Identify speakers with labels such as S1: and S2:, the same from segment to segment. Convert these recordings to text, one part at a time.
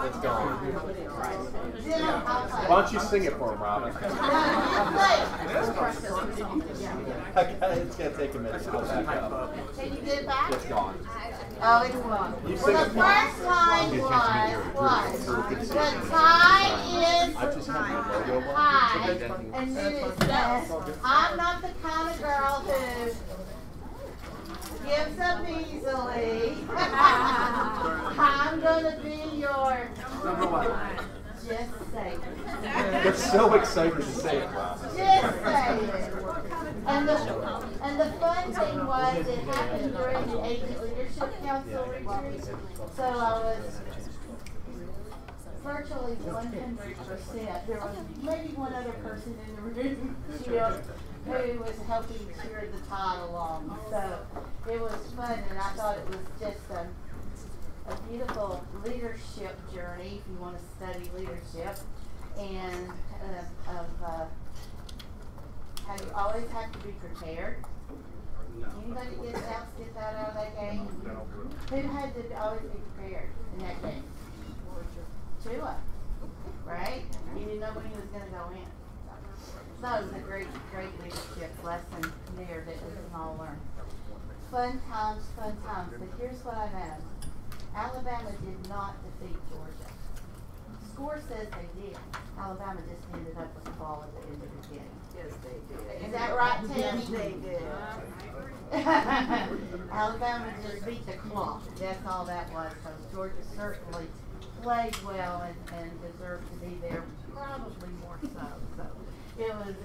S1: It's gone.
S2: Why
S1: don't you sing it for him, Robin? It's going to take a minute to go back up.
S2: Can you get it back?
S1: It's gone.
S2: Oh, it's gone.
S1: You
S2: Well,
S1: sing
S2: the
S1: it
S2: first line was, the tie is high, and then it says, I'm not the kind of girl who gives up easily. I'm going to be your... Just say it.
S1: They're so excited to say it, Robin.
S2: Just say it. And the fun thing was, it happened during the Agent Leadership Council retreat. So I was virtually 100%. There was maybe one other person in the room, who was helping cheer the tide along. So it was fun, and I thought it was just a beautiful leadership journey, if you want to study leadership, and how you always have to be prepared. Anybody get that out of that game? Who had to always be prepared in that game? Tua, right? He didn't know when he was going to go in. So it was a great leadership lesson there that we can all learn. Fun times, but here's what I know. Alabama did not defeat Georgia. Score says they did. Alabama just ended up with the ball at the end of the game.
S3: Yes, they did.
S2: Is that right, Tammy?
S3: Yes, they did.
S2: Alabama just beat the clock. That's all that was. So Georgia certainly played well and deserved to be there, probably more so. So it was a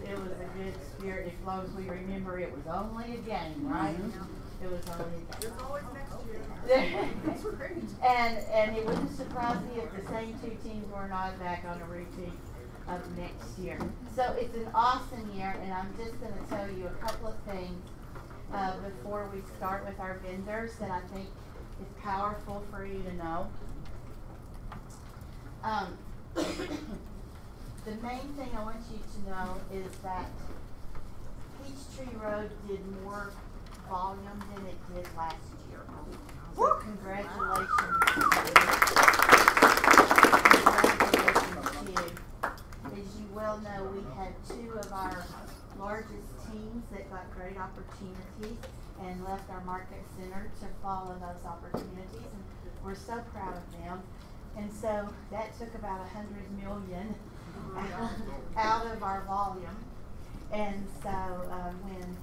S2: good spirit, as long as we remember it was only a game, right? It was only a game.
S3: There's always next year.
S2: That's great. And it wouldn't surprise me if the same two teams were not back on a repeat of next year. So it's an awesome year, and I'm just going to tell you a couple of things before we start with our vendors that I think is powerful for you to know. The main thing I want you to know is that Peachtree Road did more volume than it did last year. So congratulations. Congratulations to you. As you well know, we had two of our largest teams that got great opportunities and left our market center to follow those opportunities, and we're so proud of them. And so that took about 100 million out of our volume. And so when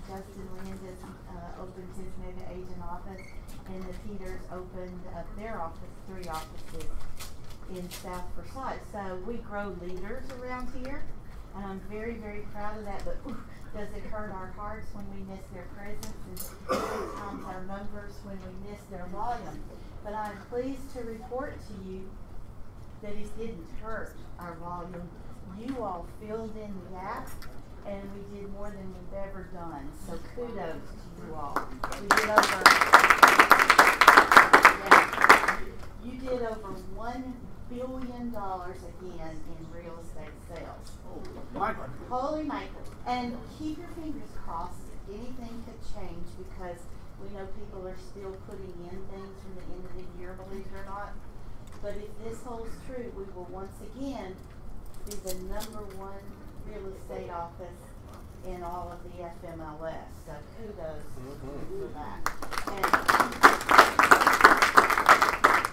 S2: Justin Landis opened his mega agent office, and the Peters opened their office, 3 offices in South Forsyth. So we grow leaders around here, and I'm very, very proud of that. But does it hurt our hearts when we miss their presence, and sometimes our numbers when we miss their volume? But I'm pleased to report to you that it didn't hurt our volume. You all filled in the gap, and we did more than we've ever done. So kudos to you all. You did over $1 billion again in real estate sales. Holy Michael. And keep your fingers crossed. Anything could change, because we know people are still putting in things from the end of the year, believe it or not. But if this holds true, we will once again be the #1 real estate office in all of the FMLS. So kudos for that.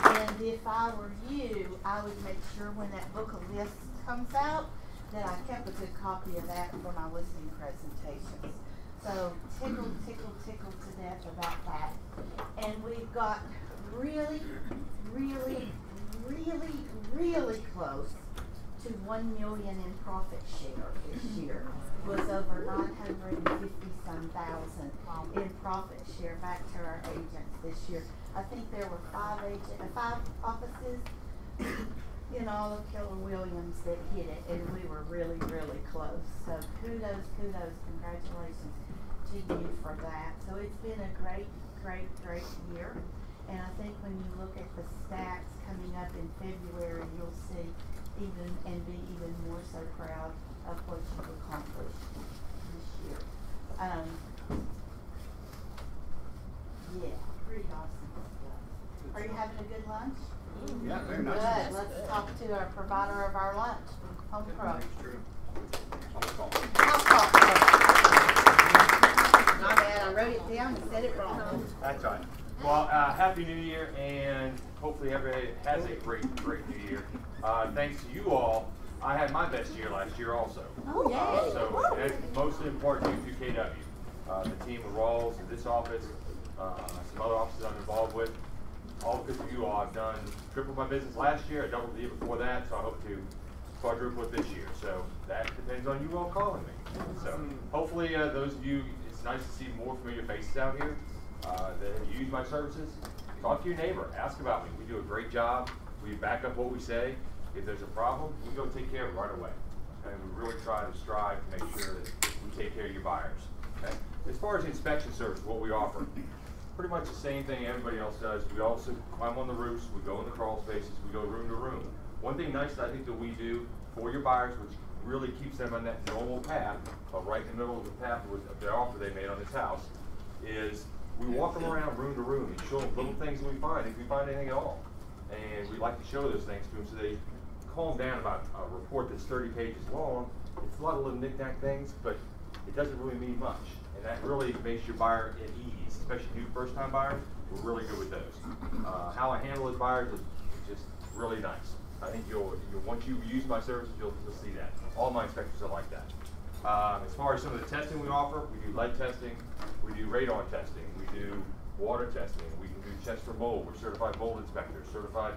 S2: And if I were you, I would make sure when that book of lists comes out that I kept a good copy of that for my listing presentations. So tickled to death about that. And we've got really close to 1 million in profit share this year. It was over 950-some-thousand in profit share back to our agents this year. I think there were 5 offices in all of Keller Williams that hit it, and we were really close. So kudos, congratulations to you for that. So it's been a great year. And I think when you look at the stats coming up in February, you'll see be even more so proud of what you've accomplished this year. Yeah, pretty awesome stuff. Are you having a good lunch?
S1: Yeah, very nice.
S2: Good. Let's talk to our provider of our lunch, Home Pro.
S3: My bad, I wrote it down and said it wrong.
S4: That's right. Well, Happy New Year, and hopefully everybody has a great New Year. Thanks to you all, I had my best year last year also.
S2: Oh, yay.
S4: So that's mostly important to KW. The team of Rawls in this office, some other offices I'm involved with, all because of you all. I've done triple my business last year, I doubled the year before that, so I hope to quadruple it this year. So that depends on you all calling me. So hopefully those of you, it's nice to see more familiar faces out here that have used my services. Talk to your neighbor, ask about me. We do a great job. We back up what we say. If there's a problem, we go take care of it right away. And we really try to strive to make sure that we take care of your buyers. Okay? As far as the inspection service, what we offer, pretty much the same thing everybody else does. We also climb on the roofs, we go in the crawl spaces, we go room to room. One thing nice that I think that we do for your buyers, which really keeps them on that normal path, right in the middle of the path of the offer they made on this house, is we walk them around room to room and show them little things that we find, if we find anything at all. And we like to show those things to them so they calm down about a report that's 30 pages long. It's a lot of little knick-knack things, but it doesn't really mean much. And that really makes your buyer at ease, especially new first-time buyers. We're really good with those. How I handle those buyers is just really nice. I think you'll once you use my services, you'll see that. All my inspectors are like that. As far as some of the testing we offer, we do lead testing, we do radon testing, we do water testing, we can do tests for mold. We're certified mold inspectors, certified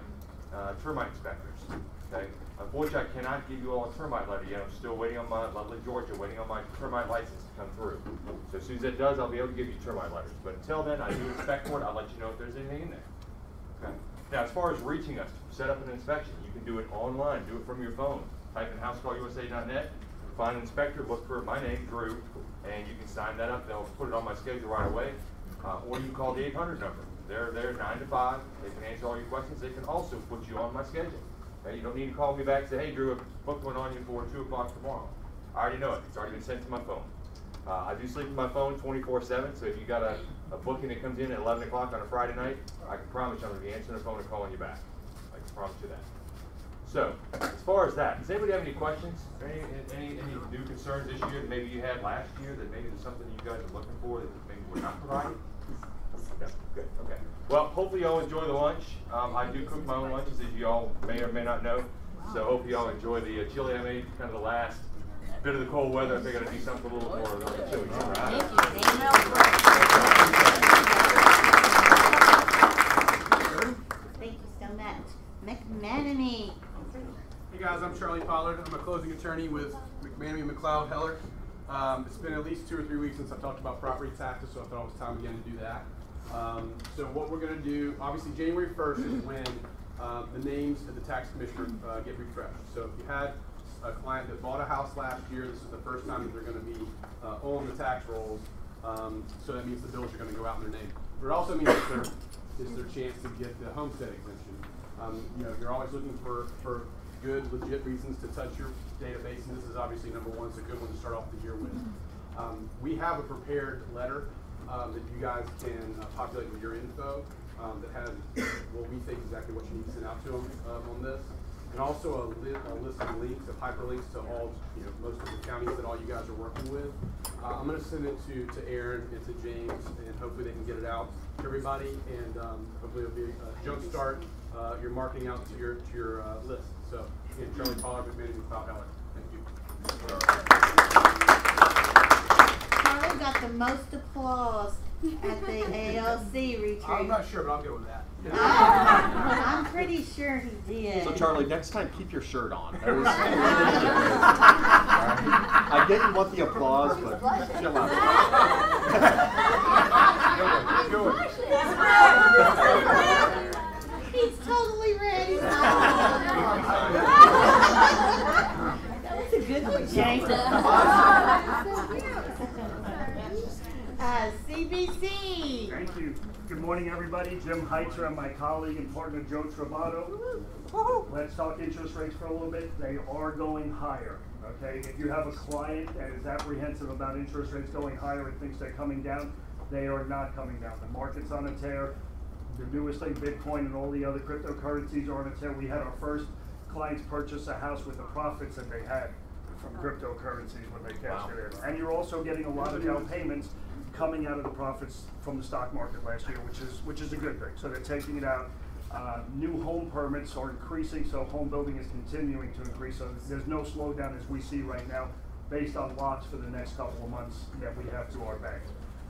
S4: termite inspectors. Okay. Unfortunately, I cannot give you all a termite letter yet. I'm still waiting on my lovely Georgia, waiting on my termite license to come through. So as soon as that does, I'll be able to give you termite letters. But until then, I do inspect for it. I'll let you know if there's anything in there. Okay. Now, as far as reaching us, set up an inspection. You can do it online. Do it from your phone. Type in housecallusa.net. Find an inspector. Look for my name, Drew, and you can sign that up. They'll put it on my schedule right away. Or you can call the 800 number. They're there 9 to 5. They can answer all your questions. They can also put you on my schedule. Okay? You don't need to call me back and say, hey, Drew, a book went on you for 2 o'clock tomorrow. I already know it. It's already been sent to my phone. I do sleep with my phone 24/7, so if you got a booking that comes in at 11 o'clock on a Friday night, I can promise you I'm going to be answering the phone and calling you back. I can promise you that. So, as far as that, does anybody have any questions? Any new concerns this year that maybe you had last year that maybe there's something you guys are looking for that maybe we're not providing? Okay, good, okay. Well, hopefully y'all enjoy the lunch. I do cook my own lunches, as you all may or may not know. So hopefully y'all enjoy the chili I made, kind of the last bit of the cold weather. I think I gotta do something a little more chili. All right.
S2: Thank you so much. McManamy.
S5: Hey guys, I'm Charlie Pollard. I'm a closing attorney with McManamy, McLeod, Heller. It's been at least 2 or 3 weeks since I've talked about property taxes, so I thought it was time again to do that. So what we're going to do, obviously January 1st is when the names of the tax commissioner get refreshed. So if you had a client that bought a house last year, this is the first time that they're going to be on the tax rolls. So that means the bills are going to go out in their name. But it also means that it's their chance to get the homestead exemption. You know, you're always looking for good, legit reasons to touch your database, and this is obviously number one. It's a good one to start off the year with. We have a prepared letter that you guys can populate with your info that has what we think exactly what you need to send out to them on this, and also a list of links, of hyperlinks to all, most of the counties that all you guys are working with. I'm going to send it to Aaron and to James, and hopefully they can get it out to everybody, and hopefully it'll be a jump start your marketing out to your list. So again, Charlie Pollard, McManamy, McLeod, Heller. Thank you.
S2: Charlie got the most applause at the ALC retreat.
S5: I'm not sure, but I'll go with that.
S2: I'm pretty sure he did.
S1: So Charlie, next time keep your shirt on. I get you want the applause, but chill out.
S2: He's totally ready. That was a good one, James. CBC.
S6: Thank you. Good morning, everybody. Jim Heitzer and my colleague and partner Joe Travato. Let's talk interest rates for a little bit. They are going higher. Okay, if you have a client that is apprehensive about interest rates going higher and thinks they're coming down, they are not coming down. The market's on a tear. the newest thing, Bitcoin and all the other cryptocurrencies are on its head. We had our first clients purchase a house with the profits that they had from cryptocurrencies when they cashed it in. And you're also getting a lot of down payments coming out of the profits from the stock market last year, which is a good thing. So they're taking it out. New home permits are increasing, so home building is continuing to increase. So there's no slowdown as we see right now, based on lots for the next couple of months that we have to our bank.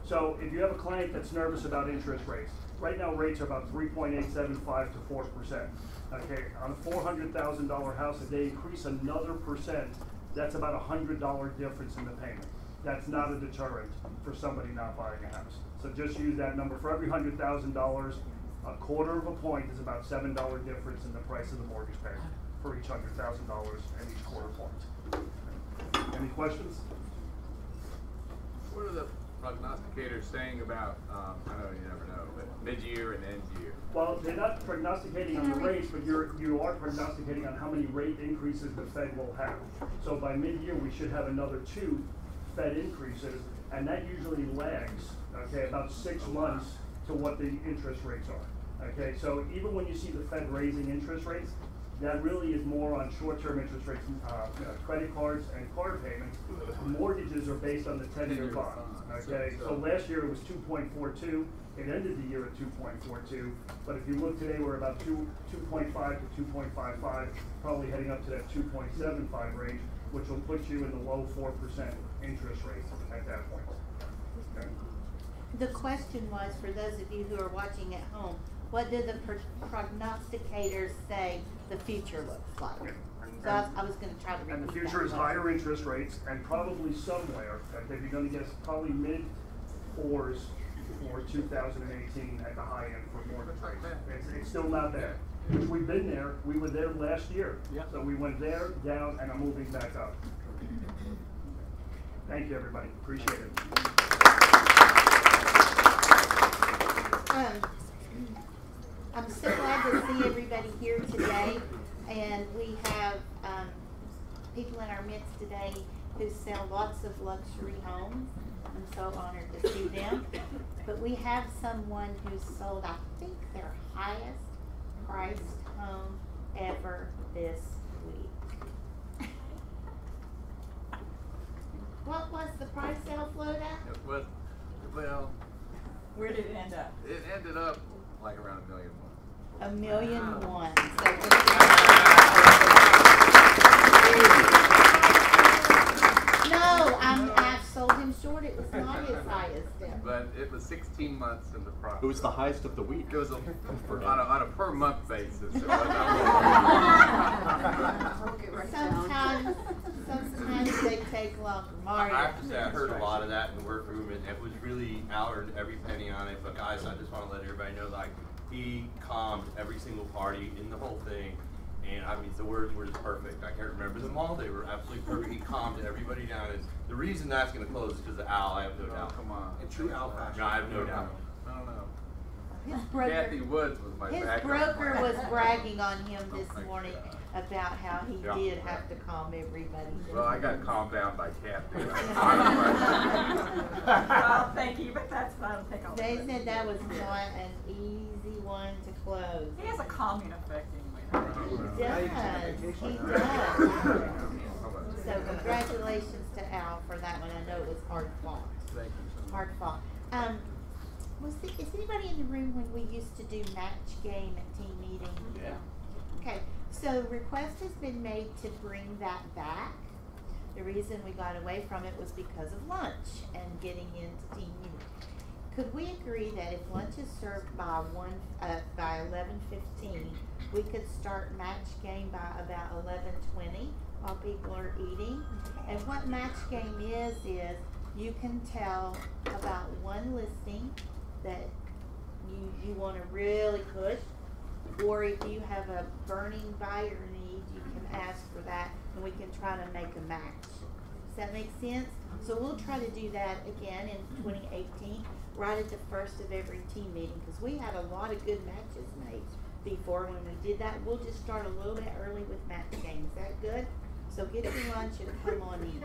S6: So if you have a client that's nervous about interest rates, right now rates are about 3.875 to 4%. Okay, on a $400,000 house, if they increase another percent, that's about $100 difference in the payment. That's not a deterrent for somebody not buying a house. So just use that number. For every $100,000, a quarter of a point is about $7 difference in the price of the mortgage payment for each $100,000 and each quarter point. Any questions?
S7: What are the prognosticators saying about, I know you never know, but mid-year and end-year?
S6: Well, they're not prognosticating on the rates, but you are prognosticating on how many rate increases the Fed will have. So by mid-year, we should have another 2 Fed increases, and that usually lags, okay, about 6 months to what the interest rates are. Okay, so even when you see the Fed raising interest rates, that really is more on short-term interest rates, credit cards and card payments. Mortgages are based on the 10-year bond. Okay, so last year it was 2.42. It ended the year at 2.42. But if you look today, we're about 2.5 to 2.55, probably heading up to that 2.75 range, which will put you in the low 4% interest rate at that point. Okay.
S2: The question was, for those of you who are watching at home, what do the prognosticators say the future looks like? So I was going to try to repeat that.
S6: And the future is higher interest rates, and probably somewhere, okay, you're going to guess probably mid-4s for 2018 at the high end for mortgage rates. It's still not there. We've been there. We were there last year. Yep. So we went there, down, and are moving back up. Thank you, everybody. Appreciate it.
S2: I'm so glad to see everybody here today, and we have people in our midst today who sell lots of luxury homes. I'm so honored to see them. But we have someone who sold, I think, their highest priced home ever this week. What was the price sale float at?
S7: Well,
S3: Where did it end up?
S7: it ended up like around $1 million.
S2: $1 million.
S3: Wow.
S2: No, I've sold him short. It was not his highest ever.
S7: But it was 16 months in the process.
S1: It was the highest of the week.
S7: It was on a per month basis. It wasn't
S2: Sometimes they take longer. Mario.
S8: I have to say I heard a lot of that in the workroom, and it was really, Al earned every penny on it. But guys, I just want to let everybody know, like, he calmed every single party in the whole thing. And I mean, the words were just perfect. I can't remember them all. They were absolutely perfect. He calmed everybody down. And the reason that's going to close is because of Al. I have no doubt.
S7: Come on.
S8: In true Al fashion. No, I have no doubt.
S7: I don't know.
S2: His
S7: Kathy Woods was my
S2: his
S7: backup.
S2: broker was bragging on him this
S7: my
S2: morning
S7: God.
S2: about how he
S7: Yeah.
S2: did have to calm everybody down.
S7: Well, I got calmed down by Kathy.
S3: Well, thank you, but that's I don't think I'll
S2: They
S3: do it.
S2: said that was not an easy one to close.
S3: He has a calming effect anyway.
S2: He does. He does. So congratulations to Al for that one. I know it was hard fought.
S7: Thank you.
S2: Hard fought. Is anybody in the room when we used to do match game at team meeting?
S8: Yeah.
S2: Okay, so request has been made to bring that back. The reason we got away from it was because of lunch and getting into team meeting. Could we agree that if lunch is served by 11:15, we could start match game by about 11:20 while people are eating? And what match game is you can tell about one listing that you want to really push, or if you have a burning buyer need, you can ask for that, and we can try to make a match. Does that make sense? So we'll try to do that again in 2018, right at the first of every team meeting, because we had a lot of good matches made before when we did that. We'll just start a little bit early with match games. Is that good? So get your lunch and come on in.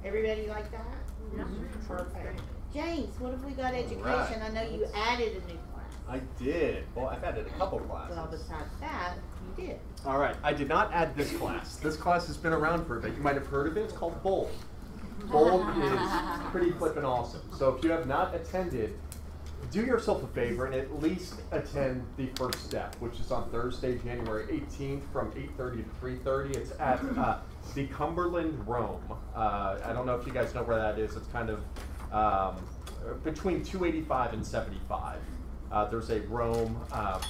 S2: Everybody like that?
S3: Yeah.
S2: Perfect. James, what have we got education? I know you added a new class.
S1: I did. Well, I've added a couple classes.
S2: Well, besides that, you did.
S9: All right, I did not add this class. This class has been around for a bit. You might have heard of it. It's called Bold. Bold is pretty flippin' awesome. So if you have not attended, do yourself a favor and at least attend the first step, which is on Thursday, January 18th from 8:30 to 3:30. It's at the Cumberland Rome. I don't know if you guys know where that is. It's kind of between 285 and 75. There's a Rome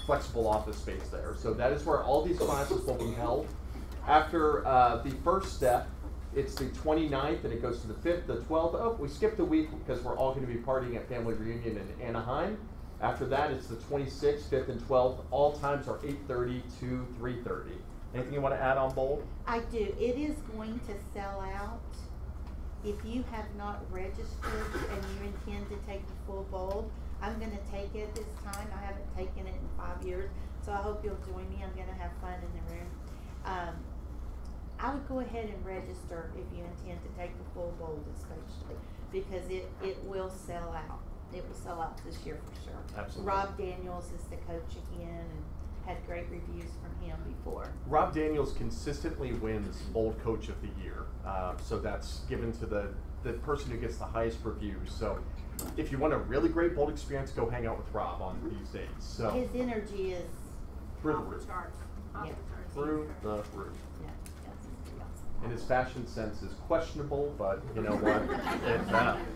S9: flexible office space there. So that is where all these classes will be held. After the first step, it's the 29th and it goes to the 5th, the 12th. Oh, we skipped a week because we're all going to be partying at Family Reunion in Anaheim. After that, it's the 26th, 5th, and 12th. All times are 8:30 to 3:30. Anything you want to add on Bold?
S2: I do. It is going to sell out. If you have not registered and you intend to take the full Bold, I'm going to take it this time. I haven't taken it in 5 years, so I hope you'll join me. I'm going to have fun in the room. I would go ahead and register if you intend to take the full Bold, especially because it will sell out. It will sell out this year for sure.
S9: Absolutely.
S2: Rob Daniels is the coach again and had great reviews from him before.
S9: Rob Daniels consistently wins Bold Coach of the Year. So that's given to the person who gets the highest reviews. So if you want a really great Bold experience, go hang out with Rob on these days. So
S2: His energy is
S9: through the roof.
S2: yeah,
S9: Through the roof.
S2: yeah, yes, yes.
S9: And his fashion sense is questionable, but you know what?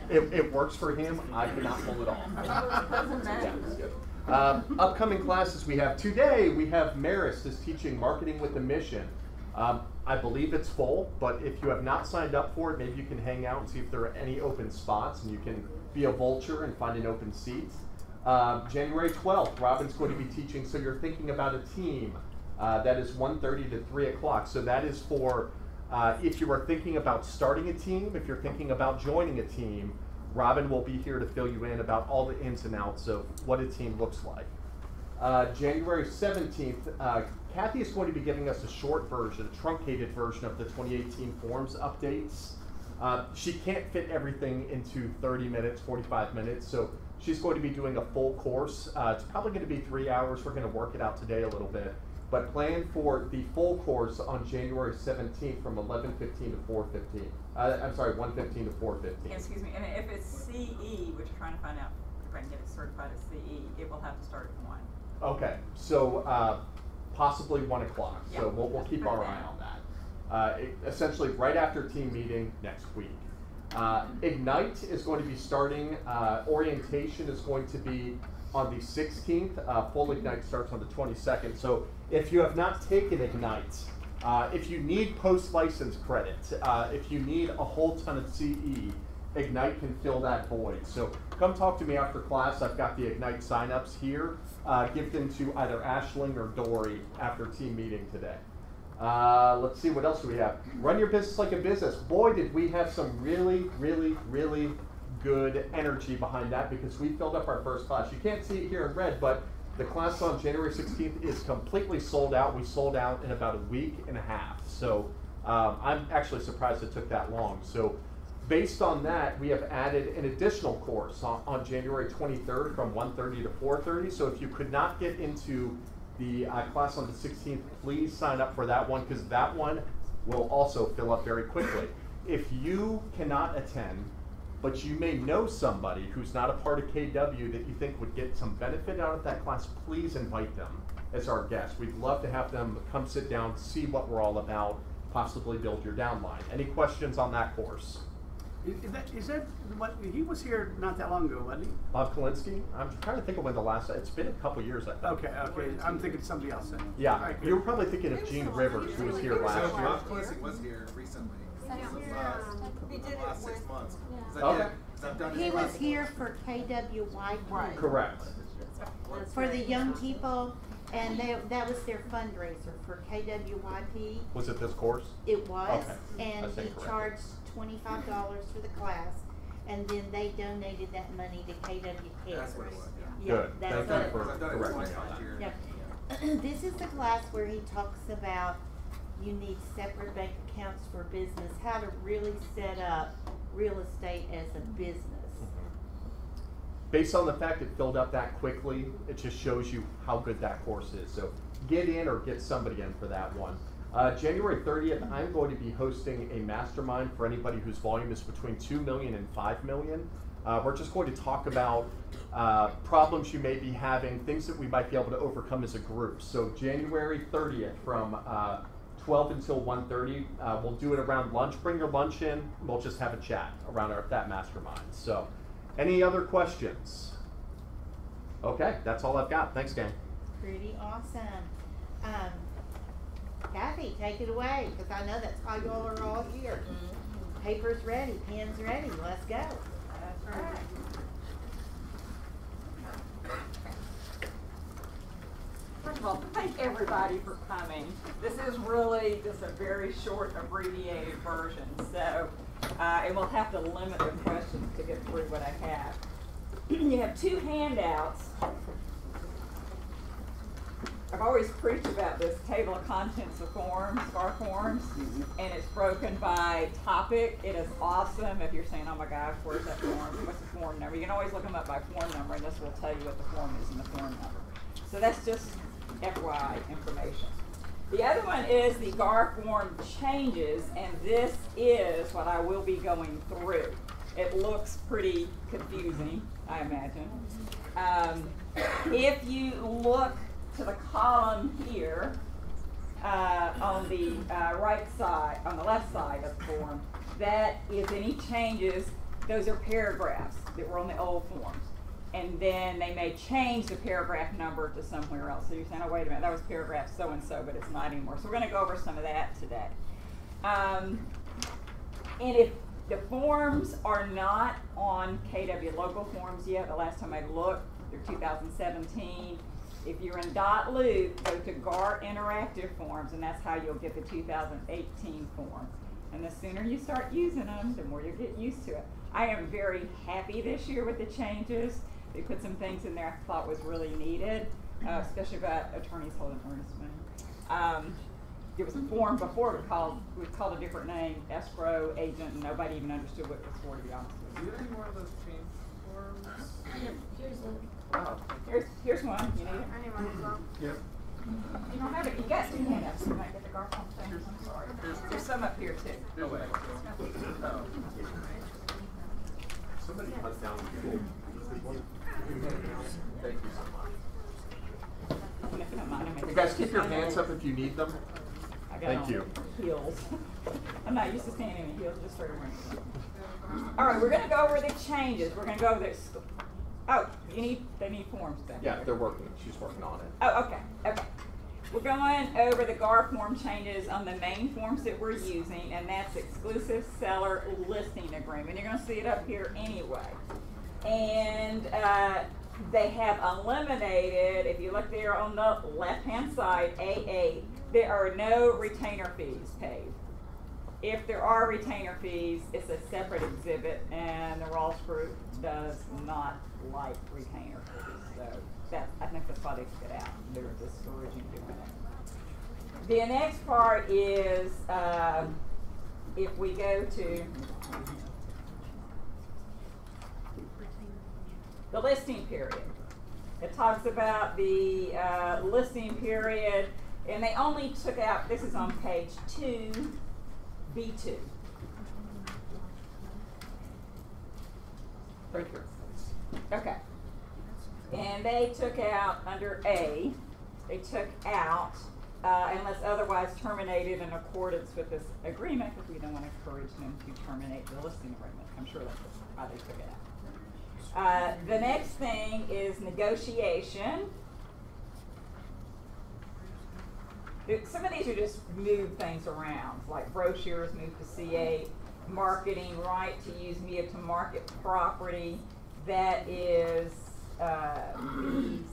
S9: It works for him. I cannot pull it off. Yeah, it's good. Upcoming classes we have today, we have Marist is teaching Marketing with a Mission. I believe it's full, but if you have not signed up for it, maybe you can hang out and see if there are any open spots, and you can be a vulture and find an open seat. January 12th, Robin's going to be teaching, so you're thinking about a team. That is 1:30 to 3 o'clock. So that is for if you are thinking about starting a team, if you're thinking about joining a team, Robin will be here to fill you in about all the ins and outs of what a team looks like. January 17th, Kathy is going to be giving us a short version, a truncated version of the 2018 forms updates. She can't fit everything into 30 minutes, 45 minutes, so she's going to be doing a full course. It's probably going to be 3 hours. We're going to work it out today a little bit. But plan for the full course on January 17th from 11:15 to 4:15. I'm sorry, 1:15 to 4:15.
S3: Excuse me, and if it's CE, which I'm trying to find out if I can get it certified as CE, it will have to start at 1.
S9: Okay, so possibly 1 o'clock.
S3: Yeah.
S9: So we'll keep our eye on that. Essentially, right after team meeting next week. Ignite is going to be starting. Orientation is going to be on the 16th. Full Ignite starts on the 22nd. So if you have not taken Ignite, if you need post-license credit, if you need a whole ton of CE, Ignite can fill that void. So come talk to me after class. I've got the Ignite signups here. Give them to either Ashling or Dory after team meeting today. Let's see, what else do we have? Run your business like a business. Boy, did we have some really, really, really good energy behind that because we filled up our first class. You can't see it here in red, but the class on January 16th is completely sold out. We sold out in about a week and a half. So I'm actually surprised it took that long. So based on that, we have added an additional course on January 23rd from 1:30 to 4:30. So if you could not get into the class on the 16th, please sign up for that one because that one will also fill up very quickly. If you cannot attend, but you may know somebody who's not a part of KW that you think would get some benefit out of that class, please invite them as our guests. We'd love to have them come sit down, see what we're all about, possibly build your downline. Any questions on that course?
S10: Is that what, he was here not that long ago, wasn't he?
S9: Bob Kalinsky? I'm trying to think of when the last, it's been a couple years, I think.
S10: Okay, I'm thinking somebody else then.
S9: Yeah,
S10: Right,
S9: you were probably thinking of Gene Rivers, who was here last
S1: So
S9: year.
S1: Bob Kalinsky was here recently. The last 6 months.
S9: Okay.
S2: He was here for KWY.
S3: Right.
S9: Correct.
S2: For the young people, and that was their fundraiser for KWYP.
S9: Was it this course?
S2: It was,
S9: Okay.
S2: and
S9: I stand
S2: he
S9: corrected.
S2: charged $25 for the class, and then they donated that money to KW Cares.
S1: That's what it was, yeah.
S2: Yeah,
S9: Good.
S2: that's
S9: Thank
S2: what
S9: you
S2: it
S9: for
S2: was.
S1: I've done it
S9: correcting
S1: twice
S9: me on
S1: last
S9: that.
S1: year.
S2: Yep. This is the class where he talks about you need separate bank accounts for business, how to really set up real estate as a business.
S9: based on the fact it filled up that quickly, it just shows you how good that course is. So get in or get somebody in for that one. January 30th, I'm going to be hosting a mastermind for anybody whose volume is between 2 million and 5 million. We're just going to talk about problems you may be having, things that we might be able to overcome as a group. So January 30th from 12 until 1:30, we'll do it around lunch. Bring your lunch in, we'll just have a chat around that mastermind. So any other questions? Okay, that's all I've got. Thanks, gang.
S2: Pretty awesome. Kathy, take it away, because I know that's why y'all are all here. Paper's ready, pen's ready, let's go.
S3: That's right. First of all, thank everybody for coming. This is really just a very short, abbreviated version, so and we'll have to limit the questions to get through what I have. You have 2 handouts. I've always preached about this table of contents of forms, GAR forms, and it's broken by topic. It is awesome if you're saying, oh my gosh, where's that form? What's the form number? You can always look them up by form number, and this will tell you what the form is and the form number. So that's just FYI information. The other one is the GAR Form Changes, and this is what I will be going through. It looks pretty confusing, I imagine. If you look to the column here on the right side, on the left side of the form, that is any changes. Those are paragraphs that were on the old forms. And then they may change the paragraph number to somewhere else. So you're saying, oh, wait a minute, that was paragraph so-and-so, but it's not anymore. So we're going to go over some of that today. And if the forms are not on KW local forms yet, the last time I looked, they're 2017. If you're in .loop, go to GAR Interactive Forms, and that's how you'll get the 2018 form. And the sooner you start using them, the more you'll get used to it. I am very happy this year with the changes. They put some things in there I thought was really needed, especially about attorneys holding earnest money. There was a form before we called a different name, escrow agent, and nobody even understood what it was for, to be honest with you.
S1: Do you have any more of those change forms?
S11: Here's one.
S3: Oh, here's one. You need it?
S11: I need one as well.
S5: Yep.
S3: You don't have it. You got 2 handouts. You might get the GAR Form Changes. I'm sorry. There's some up here too.
S1: Oh, wait. Oh.
S9: Somebody cut down the pool. Thank you so much.
S3: If you don't mind,
S9: You guys keep your hands up if you need them.
S3: I got
S9: Thank
S3: on
S9: you.
S3: Heels. I'm not used to standing in heels, just started wearing them. All right, we're going to go over the changes. We're going to go over this. Oh, they need forms back
S9: Yeah,
S3: there.
S9: they're working. She's working on it.
S3: Oh, okay. Okay. We're going over the GAR form changes on the main forms that we're using, and that's exclusive seller listing agreement. You're going to see it up here anyway. And they have eliminated, if you look there on the left-hand side, AA, there are no retainer fees paid. If there are retainer fees, it's a separate exhibit, and the Rawls Group does not like retainer fees. So I think that's why they took it out. They were discouraging doing it. The next part is if we go to the listing period. It talks about the listing period, and they only took out, this is on page 2, B2.
S9: Thank you.
S3: Okay. And they took out under A, they took out unless otherwise terminated in accordance with this agreement, because we don't want to encourage them to terminate the listing agreement. I'm sure that's why they took it out. The next thing is negotiation. Some of these are just move things around, like brochures move to C8, marketing, right to use media to market property. That is B6A.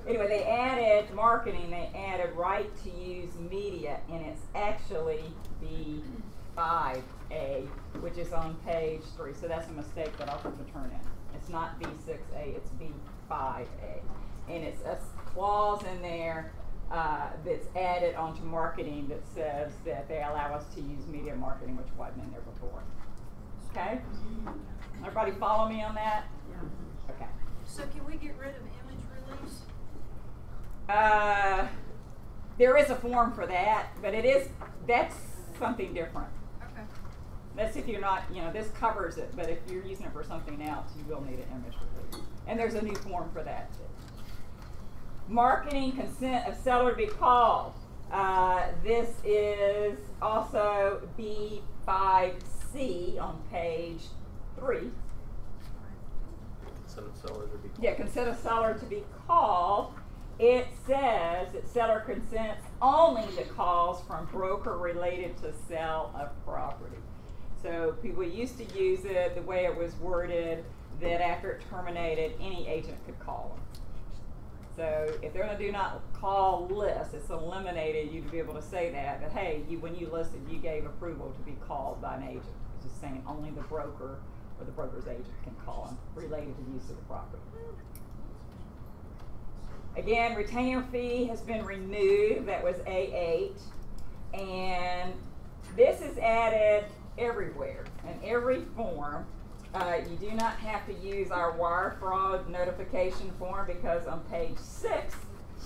S3: Anyway, they added marketing, they added right to use media, and it's actually B5A, which is on page 3. So that's a mistake that I'll put the turn in. It's not B6A, it's B5A. And it's a clause in there that's added onto marketing that says that they allow us to use media marketing, which wasn't in there before. Okay? Everybody follow me on that?
S11: Yeah.
S3: Okay.
S11: So can we get rid of image release?
S3: There is a form for that, but that's something different.
S11: Okay.
S3: That's if you're not, this covers it, but if you're using it for something else, you will need an image release. And there's a new form for that too. Marketing consent of seller to be called. This is also B5C on page 3.
S8: Consent of seller to be called.
S3: Yeah, consent of seller to be called. It says that seller consents only to calls from broker related to sale of property. So people used to use it the way it was worded, that after it terminated, any agent could call them. So if they're on a do not call list, it's eliminated you to be able to say that, but hey, when you listed, you gave approval to be called by an agent. It's just saying only the broker or the broker's agent can call them related to the use of the property. Again, retainer fee has been removed. That was A8. And this is added everywhere in every form. You do not have to use our wire fraud notification form because on page 6,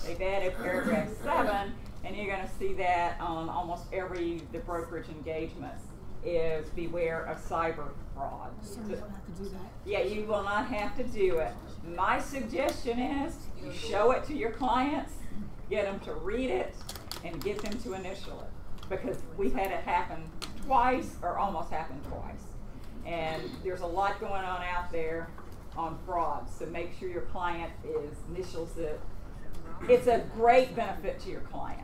S3: they've added paragraph 7, and you're going to see that on almost every the brokerage engagements is beware of cyber fraud.
S10: So we don't have to do that?
S3: Yeah, you will not have to do it. My suggestion is you show it to your clients, get them to read it, and get them to initial it. Because we've had it happen twice, or almost happened twice. And there's a lot going on out there on fraud, so make sure your client initials it. It's a great benefit to your client.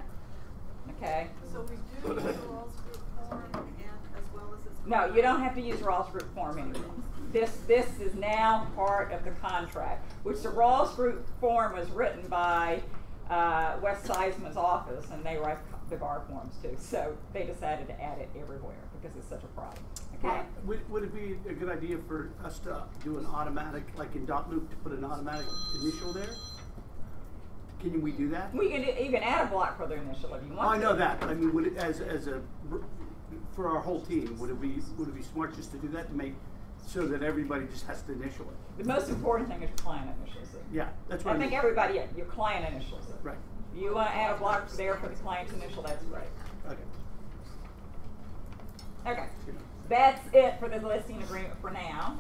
S3: Okay?
S11: So we do use the Rawls Group form and as well as its.
S3: No, you don't have to use Rawls Group form anymore. This is now part of the contract, which the Rawls Group form was written by Wes Seisman's office, and they write the GAR forms too. So they decided to add it everywhere because it's such a problem. Okay.
S10: Would it be a good idea for us to do an automatic, like in .loop, to put an automatic initial there? Can we do that?
S3: We can even add a block for their initial if you want.
S10: Oh, I know that. I mean, would it for our whole team, would it be smart just to do that to make so that everybody just has to initial it?
S3: The most important thing is your client initials it.
S10: Yeah, that's what
S3: I think everybody, your client initials it.
S10: Right.
S3: If you want to add a block there for the client's initial, that's great.
S10: Okay.
S3: Okay. That's it for the listing agreement for now.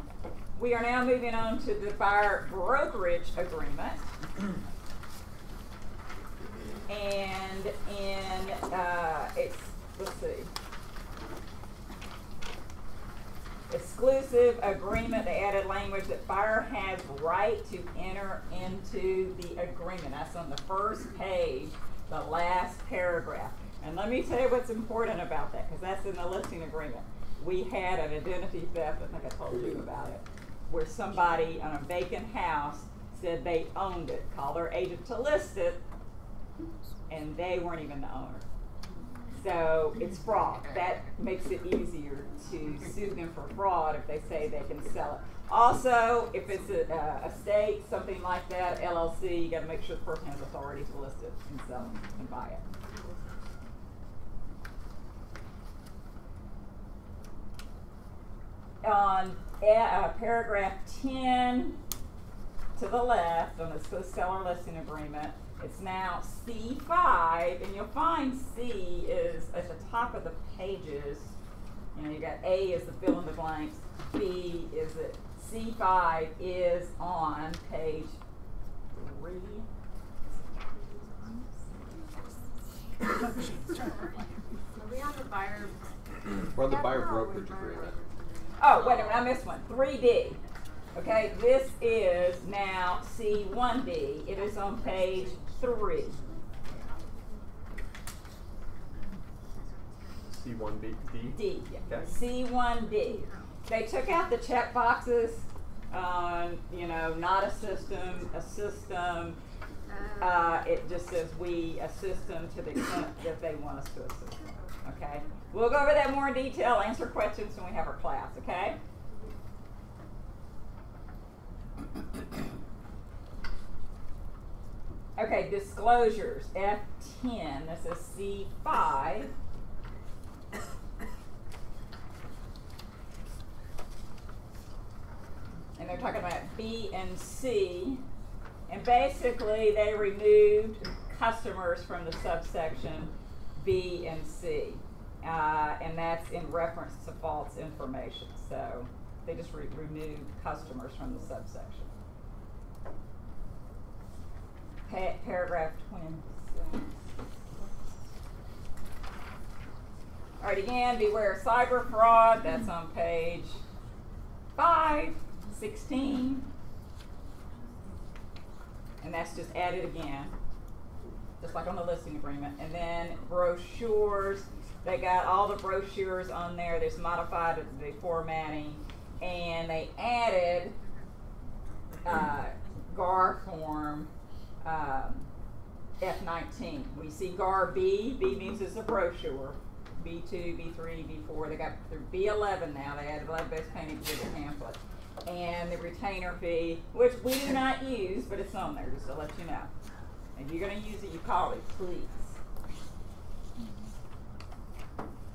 S3: We are now moving on to the buyer brokerage agreement. And let's see. Exclusive agreement, they added language that buyer has right to enter into the agreement. That's on the first page, the last paragraph. And let me tell you what's important about that, because that's in the listing agreement. We had an identity theft, I think I told you about it, where somebody on a vacant house said they owned it, called their agent to list it, and they weren't even the owner. So it's fraud. That makes it easier to sue them for fraud if they say they can sell it. Also, if it's a estate, something like that, LLC, you got to make sure the person has authority to list it and sell it and buy it. On paragraph 10 to the left on the seller listing agreement, it's now C5, and you'll find C is at the top of the pages. You know, you got A is the fill in the blanks, B is it, C5 is on page 3.
S11: Are we on the buyer?
S9: We're on the buyer brokerage agreement.
S3: Oh, wait a minute, I missed one. 3D. Okay, this is now C1D. It is on page 3.
S9: C1B, D?
S3: D, yeah.
S9: Okay.
S3: C1D. They took out the check boxes on, not a system, a system. It just says we assist them to the extent that they want us to assist them. Okay? We'll go over that more in detail, answer questions when we have our class, okay? Okay, disclosures, F10, this is C5. And they're talking about B and C. And basically, they removed customers from the subsection B and C. And that's in reference to false information. So they just removed customers from the subsection. Paragraph 26. All right, again, beware of cyber fraud. That's on page 516. And that's just added again, just like on the listing agreement. And then brochures, they got all the brochures on there. There's modified the formatting, and they added GAR Form F19. We see GAR B. B means it's a brochure. B2, B3, B4. They got through B11 now. They added lead-based painting to the pamphlet. And the retainer fee, which we do not use, but it's on there just to let you know. If you're going to use it, you call it, please.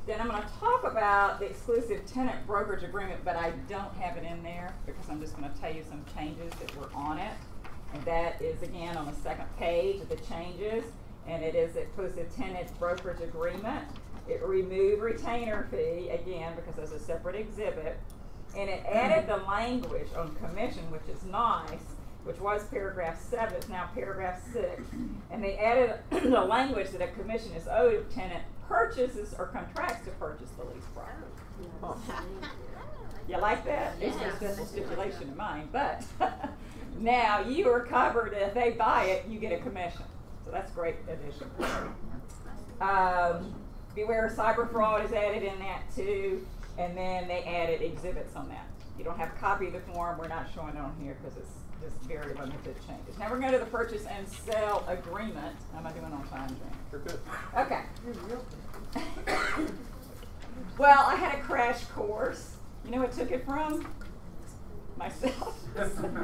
S3: Then I'm going to talk about the exclusive tenant brokerage agreement, but I don't have it in there because I'm just going to tell you some changes that were on it. And that is, again, on the second page of the changes. And it is exclusive tenant brokerage agreement. It removed retainer fee, again, because there's a separate exhibit. And it added the language on commission, which is nice, which was paragraph 7, it's now paragraph 6. And they added the language that a commission is owed if tenant purchases or contracts to purchase the leased property. You like that? It's just a stipulation of mine, but now you are covered. If they buy it, you get a commission. So that's a great addition. Beware of cyber fraud is added in that too. And then they added exhibits on that. You don't have a copy of the form. We're not showing it on here because it's just very limited changes. Now we're going to the purchase and sale agreement. How am I doing on time, Jane?
S9: You're good.
S3: Okay. Well, I had a crash course. You know what took it from? Myself. Studying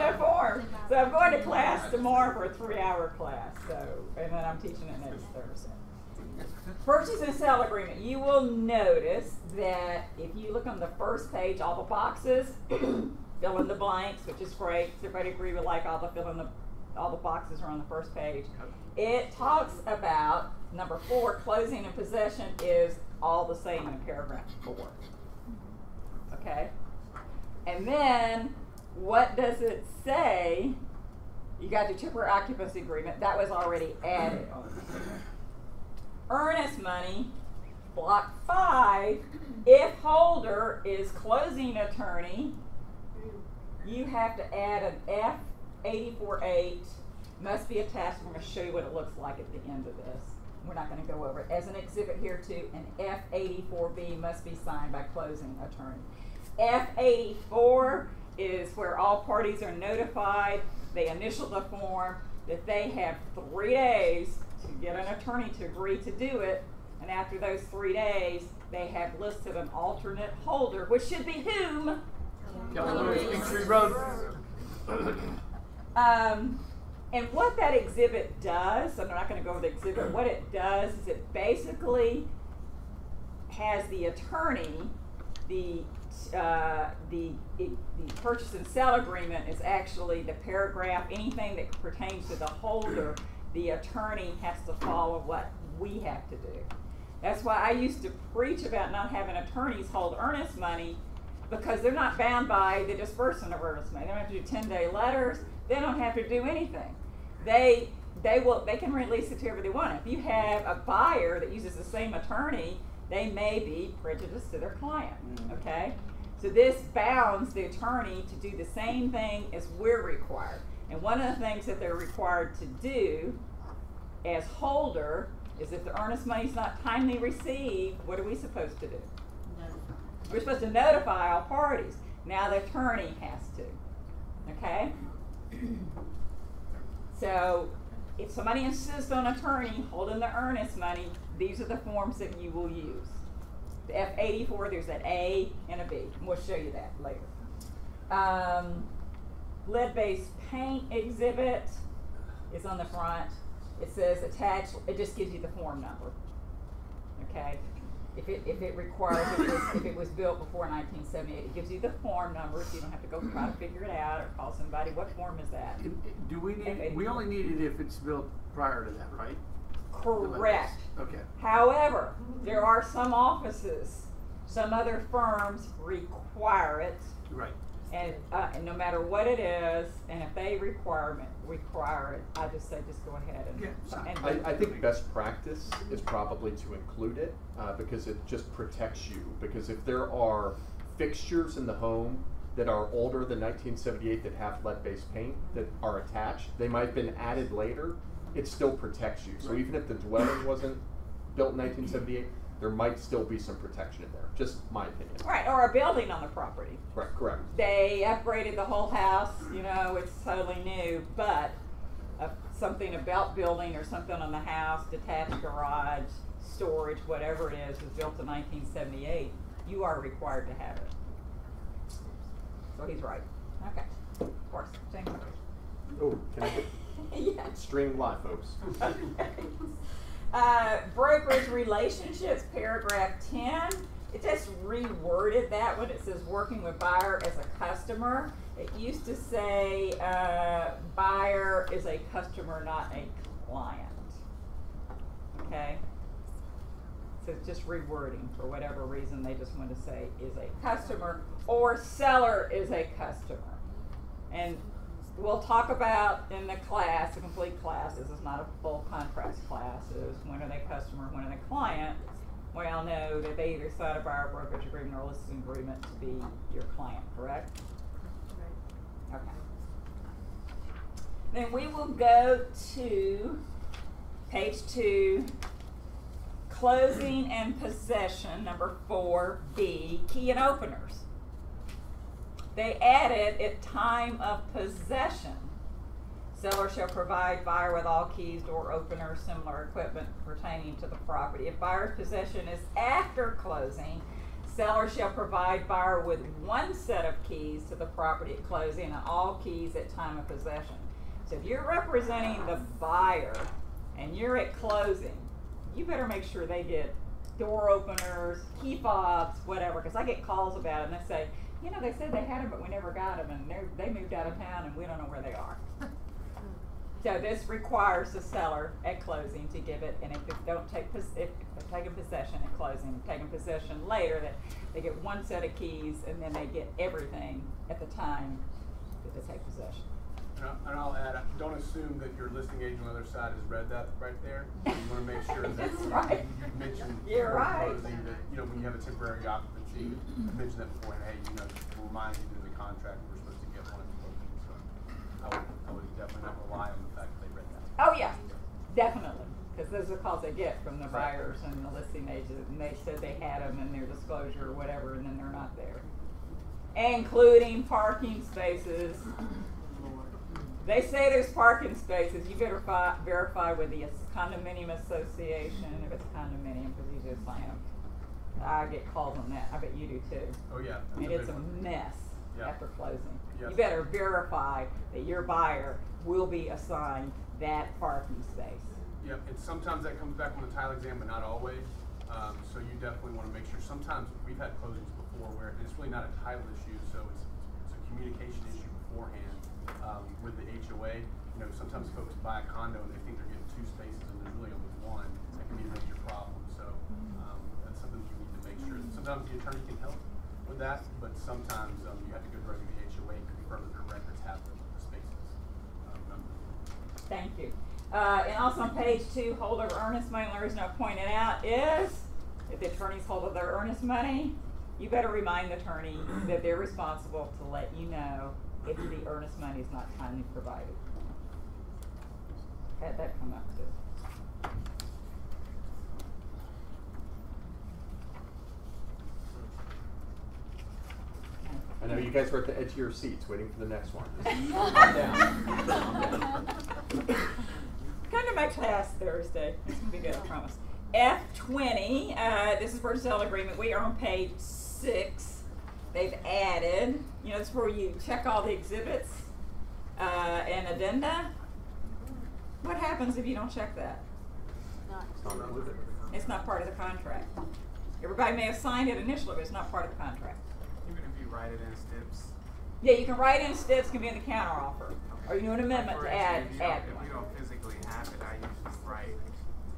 S3: the form. So I'm going to class tomorrow for a 3-hour class. So, and then I'm teaching it next Thursday. Purchase and sale agreement. You will notice that if you look on the first page, all the boxes, fill in the blanks, which is great. Does everybody agree with like all the boxes are on the first page? It talks about number 4, closing and possession is all the same in paragraph 4. Okay? And then what does it say? You got your temporary occupancy agreement. That was already added on. Earnest money, block 5, if holder is closing attorney, you have to add an F848, must be attached. I'm going to show you what it looks like at the end of this. We're not going to go over it. As an exhibit here too, an F84B must be signed by closing attorney. F84 is where all parties are notified. They initial the form that they have 3 days to get an attorney to agree to do it, and after those 3 days, they have listed an alternate holder, which should be whom?
S5: Kingstree Road.
S3: And what that exhibit does, I'm not going to go over the exhibit, what it does is it basically has the attorney, the purchase and sale agreement is actually the paragraph, anything that pertains to the holder, the attorney has to follow what we have to do. That's why I used to preach about not having attorneys hold earnest money, because they're not bound by the disbursement of earnest money. They don't have to do 10-day letters. They don't have to do anything. They can release it to whoever they want. If you have a buyer that uses the same attorney, they may be prejudiced to their client. Okay? So this bounds the attorney to do the same thing as we're required. And one of the things that they're required to do as holder is if the earnest money is not timely received, what are we supposed to do? We're supposed to notify all parties. Now the attorney has to. Okay? So if somebody insists on an attorney holding the earnest money, these are the forms that you will use. The F84, there's an A and a B. And we'll show you that later. lead-based paint exhibit is on the front. It says attached, it just gives you the form number. Okay? If it requires, if it was built before 1978, it gives you the form number, so you don't have to go try to figure it out or call somebody. What form is that?
S10: Do we need, we only need it if it's built prior to that, right?
S3: Correct.
S10: Okay.
S3: However, there are some offices, some other firms require it.
S10: Right.
S3: And no matter what it is, and if they require it, I just say just go ahead and.
S10: Yeah.
S9: I think best practice is probably to include it because it just protects you. Because if there are fixtures in the home that are older than 1978 that have lead-based paint that are attached, they might have been added later. It still protects you. So even if the dwelling wasn't built in 1978, there might still be some protection in there. Just my opinion.
S3: Right, or a building on the property.
S9: Right, correct.
S3: They upgraded the whole house, you know, it's totally new, but something about building or something on the house, detached garage, storage, whatever it is, was built in 1978, you are required to have it. So he's right. Okay. Of course. Same way.
S9: Oh, can I get
S3: yeah.
S9: stream live, folks?
S3: Brokerage relationships, paragraph 10. It just reworded that when it says working with buyer as a customer. It used to say buyer is a customer, not a client. Okay? So it's just rewording for whatever reason. They just want to say is a customer or seller is a customer. And we'll talk about in the class, a complete class. This is not a full contrast class. Is when are they customer, when are they client? We all know that they either sign a buyer brokerage agreement or listing agreement to be your client, correct? Right. Okay. Then we will go to page 2, closing and possession, number 4B, key and openers. They added at time of possession. Seller shall provide buyer with all keys, door openers, similar equipment pertaining to the property. If buyer's possession is after closing, seller shall provide buyer with one set of keys to the property at closing and all keys at time of possession. So if you're representing the buyer and you're at closing, you better make sure they get door openers, key fobs, whatever, because I get calls about it and they say, you know, they said they had them, but we never got them, and they moved out of town, and we don't know where they are. So this requires the seller at closing to give it, and if they don't take if they're taking possession at closing, taking possession later, that they get one set of keys, and then they get everything at the time that they take possession.
S5: And I'll add, don't assume that your listing agent on the other side has read that right there. You want to make sure that
S3: right.
S5: you mentioned
S3: You're right.
S5: closing that, you know, when you have a temporary occupancy, mention that before, and hey, you know, we'll remind you that in the contract we're supposed to get one at the closing. So I would definitely not rely on the fact that they read that.
S3: Oh yeah, definitely, because those are calls they get from the buyers and the listing agent, and they said they had them in their disclosure or whatever, and then they're not there. Including parking spaces. They say there's parking spaces. You better verify with the condominium association if it's a condominium, because you just sign them. I get calls on that. I bet you do too.
S5: Oh yeah.
S3: And it's a mess after closing.
S5: Yes.
S3: You better verify that your buyer will be assigned that parking space.
S5: Yep, and sometimes that comes back on the title exam, but not always. So you definitely want to make sure. Sometimes we've had closings before where it's really not a title issue, so it's a communication issue beforehand with the HOA. You know, sometimes folks buy a condo and they think they're getting 2 spaces and there's really only 1. That can be a major problem. So that's something you need to make sure. Sometimes the attorney can help with that, but sometimes you have to go directly to the HOA and confirm that their records have the spaces numbered.
S3: Thank you. And also on page 2, hold of earnest money. The reason I pointed out is if the attorney's hold of their earnest money, you better remind the attorney that they're responsible to let you know if the earnest money is not timely provided. Had that come up too.
S9: I know you guys are at the edge of your seats waiting for the next one.
S3: Come to my class Thursday. It's going to be good, I promise. F20, this is purchase sale agreement. We are on page 6. They've added, you know, it's where you check all the exhibits An addenda. What happens if you don't check that? It's not part of the contract. Everybody may have signed it initially, but it's not part of the contract.
S1: Even if you write it in steps.
S3: Yeah, you can write in steps, can be in the counter offer. Or you do an amendment to add
S1: If
S3: one.
S1: you don't physically have it, I usually write it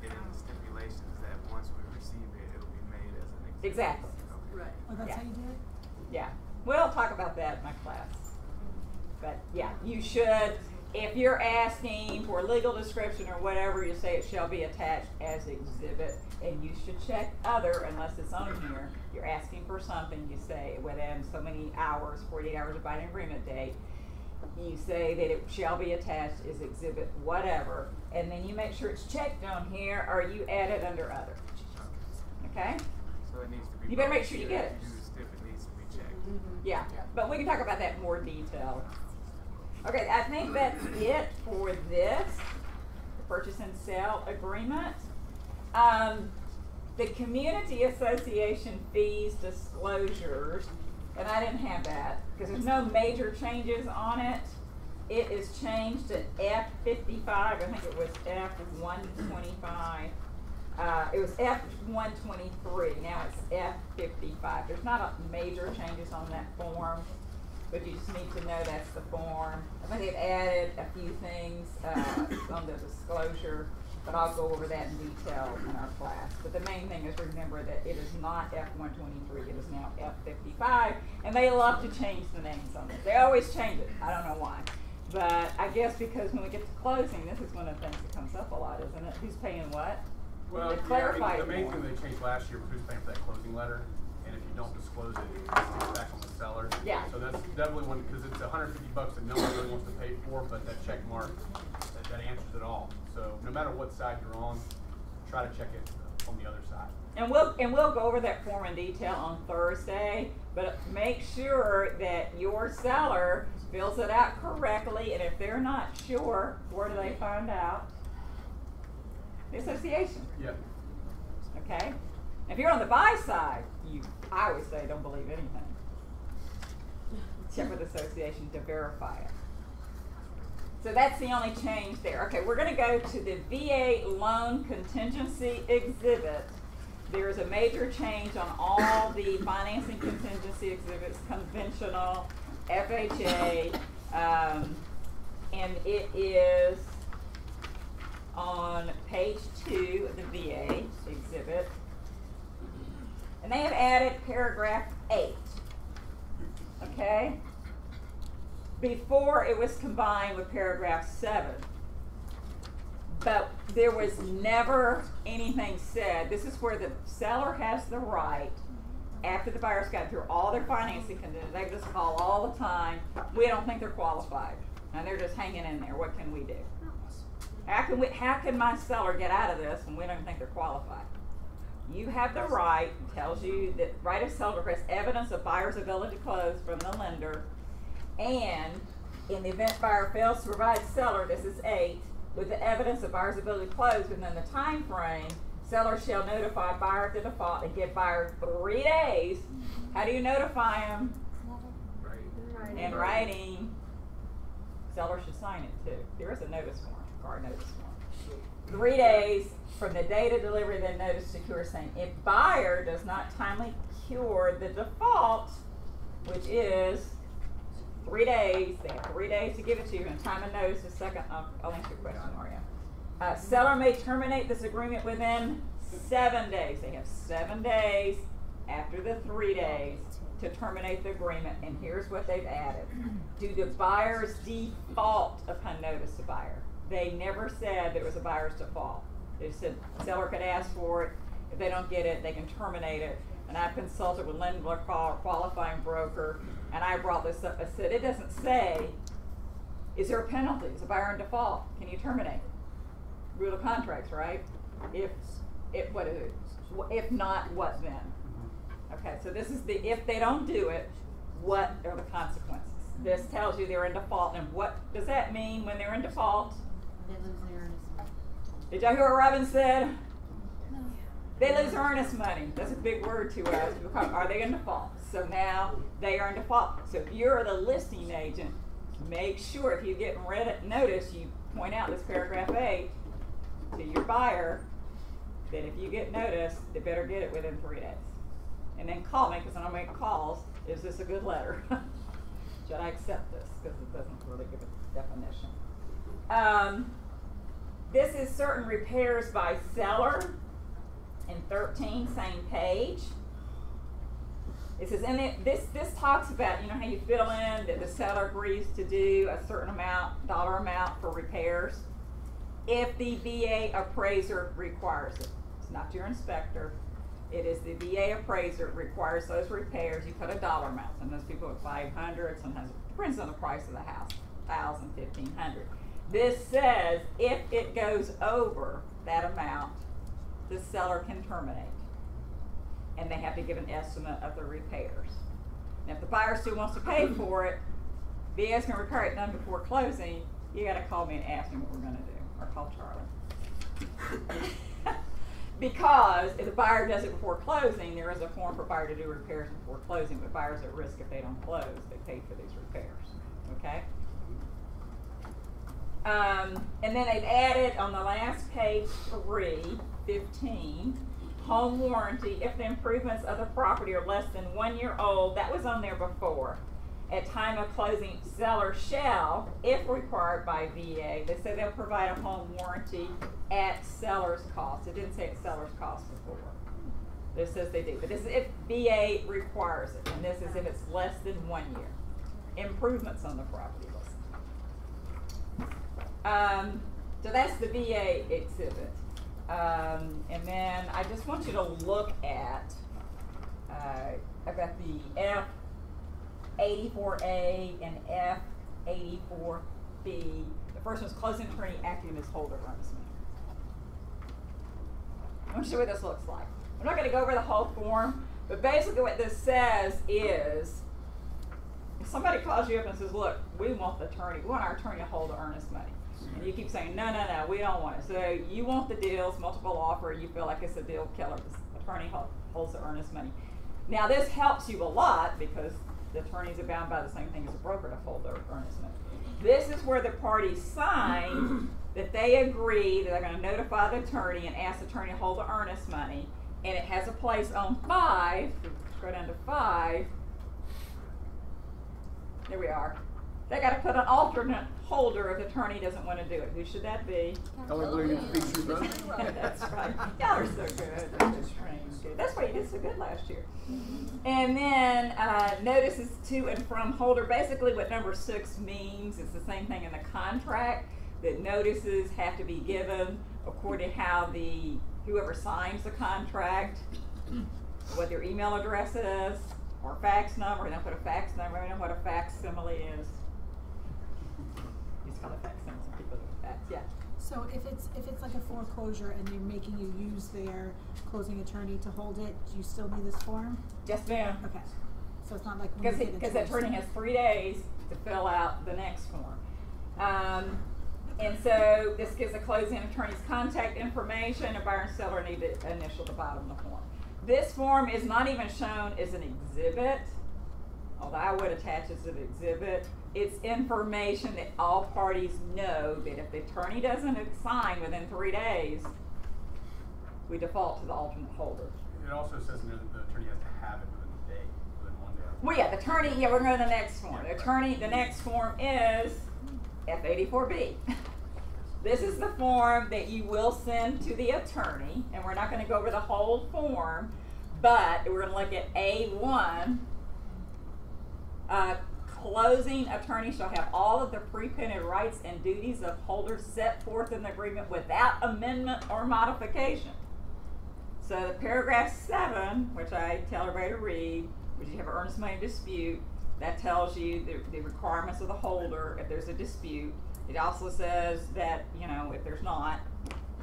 S1: in the stipulations that once we receive it, it'll be made as an exhibit.
S3: Exactly.
S11: Right.
S12: Oh, that's
S3: Yeah.
S12: how you do it?
S3: Yeah, we'll talk about that in my class. But yeah, you should, if you're asking for a legal description or whatever, you say it shall be attached as exhibit, and you should check other unless it's on here. You're asking for something, you say within so many hours, 48 hours of binding agreement date, you say that it shall be attached as exhibit whatever, and then you make sure it's checked on here, or you add it under other. Okay?
S1: So it needs to be.
S3: You better make sure you get it.
S1: If you use stip, it needs to be checked.
S3: Yeah, but we can talk about that in more detail. Okay, I think that's it for this, the purchase and sale agreement. The community association fees disclosures, and I didn't have that because there's no major changes on it. It is changed to F55. I think it was F125. It was F123. Now it's F55. There's not a major changes on that form, but you just need to know that's the form. I think they've added a few things on the disclosure, but I'll go over that in detail in our class. But the main thing is remember that it is not F123, it is now F55, and they love to change the names on it. They always change it, I don't know why. But I guess because when we get to closing, this is one of the things that comes up a lot, isn't it? Who's paying what?
S5: Well,
S3: They
S5: yeah,
S3: clarify
S5: the main
S3: it
S5: thing
S3: more.
S5: they changed last year was who's paying for that closing letter, and if you don't disclose it, it sticks back on the seller.
S3: Yeah.
S5: So that's definitely one, because it's $150 that no one really wants to pay for, but that check mark, that answers it all. So no matter what side you're on, try to check it on the other side.
S3: And we'll go over that form in detail on Thursday, but make sure that your seller fills it out correctly, and if they're not sure, where do they find out? The association.
S5: Yep.
S3: Okay? If you're on the buy side, I always say don't believe anything. Check with the association to verify it. So that's the only change there. Okay, we're going to go to the VA loan contingency exhibit. There's a major change on all the financing contingency exhibits, conventional, FHA, and it is on page 2 of the VA exhibit. And they have added paragraph 8. Okay? Before it was combined with paragraph 7. But there was never anything said. This is where the seller has the right, after the buyer's got through all their financing conditions, they just call all the time, we don't think they're qualified. And they're just hanging in there. What can we do? How can my seller get out of this when we don't think they're qualified? You have the right, it tells you that right of seller requests evidence of buyer's ability to close from the lender, and in the event buyer fails to provide seller, this is 8, with the evidence of buyer's ability to close within the time frame, seller shall notify buyer of the default and give buyer 3 days. How do you notify them? In writing. Seller should sign it too. There is a notice form, GAR notice form. 3 days from the date of delivery, then notice to cure, saying if buyer does not timely cure the default, which is 3 days, they have 3 days to give it to you, and time of notice is second. I'll answer your question, Maria. Seller may terminate this agreement within 7 days. They have 7 days after the 3 days to terminate the agreement, and here's what they've added. Due to buyer's default upon notice to buyer. They never said there was a buyer's default. They said seller could ask for it. If they don't get it, they can terminate it. And I've consulted with Lindler qualifying broker, and I brought this up. I said, it doesn't say, is there a penalty? Is a buyer in default? Can you terminate? Rule of contracts, right? What is it? If not, what then? Okay, so this is the, if they don't do it, what are the consequences? This tells you they're in default, and what does that mean when they're in default?
S2: They lose their earnest money.
S3: Did y'all hear what Robin said? No. They lose earnest money. That's a big word to us. Because are they in default? So now they are in default. So if you're the listing agent, make sure if you get notice, you point out this paragraph A to your buyer that if you get notice, they better get it within 3 days. And then call me, because when I make calls, is this a good letter? Should I accept this? Because it doesn't really give a definition. This is certain repairs by seller in 13, same page. It says, and this talks about, you know, how you fill in that the seller agrees to do a certain amount, dollar amount for repairs if the VA appraiser requires it. It's not your inspector. It is the VA appraiser requires those repairs. You put a dollar amount. Sometimes people put 500, sometimes it depends on the price of the house, 1,000, 1,500. This says if it goes over that amount, the seller can terminate. And they have to give an estimate of the repairs. And if the buyer still wants to pay for it, VA is going to require it done before closing. You got to call me and ask me what we're going to do, or call Charlie. Because if the buyer does it before closing, there is a form for buyer to do repairs before closing, but buyer's at risk if they don't close. They pay for these repairs. Okay? And then they've added on the last page 3:15, home warranty if the improvements of the property are less than 1 year old. That was on there before. At time of closing, seller shall, if required by VA, they say they'll provide a home warranty at seller's cost. It didn't say at seller's cost before. This says they do, but this is if VA requires it, and this is if it's less than 1 year. Improvements on the property. So that's the VA exhibit. And then I just want you to look at, I've got the F84A and F84B. The first one's closing attorney acting as holder earnest money. I want to show you what this looks like. I'm not going to go over the whole form, but basically what this says is, if somebody calls you up and says, look, we want our attorney to hold the earnest money. And you keep saying, no, we don't want it. So you want the deals, multiple offer, you feel like it's a deal killer. The attorney holds the earnest money. Now this helps you a lot because the attorneys are bound by the same thing as a broker to hold their earnest money. This is where the parties sign that they agree that they're going to notify the attorney and ask the attorney to hold the earnest money. And it has a place on 5, go down to 5. There we are. They got to put an alternate holder if the attorney doesn't want to do it. Who should that be? That's right. Y'all are so good. That's why you did so good last year. And then notices to and from holder. Basically what number 6 means, it's the same thing in the contract, that notices have to be given according to how whoever signs the contract, what their email address is, or fax number. They don't put a fax number. I don't know what a facsimile is. It's called a facsimile. Some people do fax. Yeah.
S11: So if it's like a foreclosure and they're making you use their closing attorney to hold it, do you still need this form?
S3: Yes, ma'am.
S11: Okay. So it's not like
S3: because the attorney has 3 days to fill out the next form. And so this gives the closing attorney's contact information. A buyer and seller need to initial the bottom of the form. This form is not even shown as an exhibit, although I would attach it as an exhibit. It's information that all parties know that if the attorney doesn't sign within 3 days, we default to the alternate holder.
S5: It also says in there that the attorney has to have it within 1 day.
S3: Well, yeah, the attorney, we're going to the next form. The next form is F84B. This is the form that you will send to the attorney, and we're not going to go over the whole form, but we're going to look at A1. Closing attorney shall have all of the pre-printed rights and duties of holders set forth in the agreement without amendment or modification. So the paragraph 7, which I tell everybody to read, which you have an earnest money dispute, that tells you the requirements of the holder if there's a dispute. It also says that, if there's not,